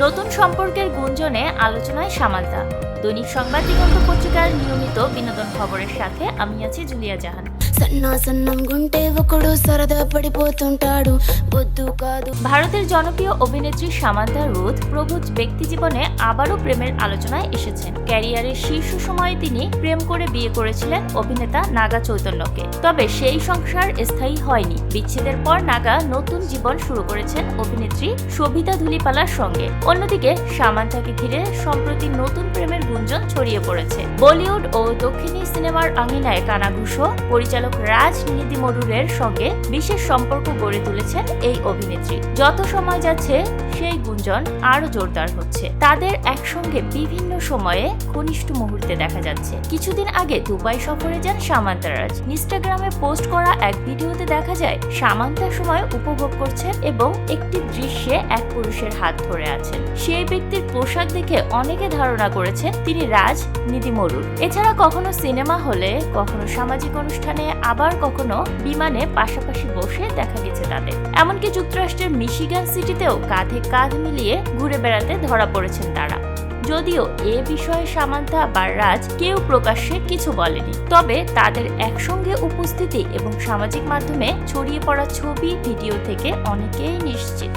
নতুন সম্পর্কের গুঞ্জনে আলোচনায় সামান্তা। দৈনিক সংবাদ দিগন্ত পত্রিকার নিয়মিত বিনোদন খবরের সাথে আমি আছি জুলিয়া জাহান। ভারতের জনপ্রিয় অভিনেত্রী সামান্তা রুথ প্রভু ব্যক্তিজীবনে আবারও প্রেমের আলোচনায় এসেছেন। ক্যারিয়ারের শীর্ষ সময়ে তিনি প্রেম করে বিয়ে করেছিলেন অভিনেতা নাগা চৈতন্যকে। তবে সেই সংসার স্থায়ী হয়নি। বিচ্ছেদের পর নাগা নতুন জীবন শুরু করেছেন অভিনেত্রী শোভিতা ধুলিপালার সঙ্গে। অন্যদিকে সামান্তাকে ঘিরে সম্প্রতি নতুন প্রেমের গুঞ্জন ছড়িয়ে পড়েছে। বলিউড ও দক্ষিণী সিনেমার আঙিনায় কানাঘুষো পরিচালক রাজ নিধিমরুরের সঙ্গে বিশেষ সম্পর্ক গড়ে তুলেছেন এই অভিনেত্রী। যত সময় যাচ্ছে সেই গুঞ্জন আরো জোরদার হচ্ছে। তাদের একসঙ্গে বিভিন্ন সময়ে ঘনিষ্ঠ মুহূর্তে দেখা যাচ্ছে। কিছুদিন আগে দুবাই সফরে যান সামান্তা রাজ। ইনস্টাগ্রামে পোস্ট করা এক ভিডিওতে দেখা যায় সামান্তা সময় উপভোগ করছেন এবং একটি দৃশ্যে এক পুরুষের হাত ধরে আছেন। সেই ব্যক্তির পোশাক দেখে অনেকে ধারণা করেছেন তিনি রাজ নিধিমরুর। এছাড়া কখনো সিনেমা হলে, কখনো সামাজিক অনুষ্ঠানে, আবার কখনো বিমানে পাশাপাশি বসে দেখা গেছে তাদের। এমনকি যুক্তরাষ্ট্রের মিশিগান সিটিতেও কাঁধে কাঁধ মিলিয়ে ঘুরে বেড়াতে ধরা পড়েছেন তারা। যদিও এ বিষয়ে সামান্তা বা রাজ কেউ প্রকাশ্যে কিছু বলেনি, তবে তাদের একসঙ্গে উপস্থিতি এবং সামাজিক মাধ্যমে ছড়িয়ে পড়া ছবি ভিডিও থেকে অনেকেই নিশ্চিত।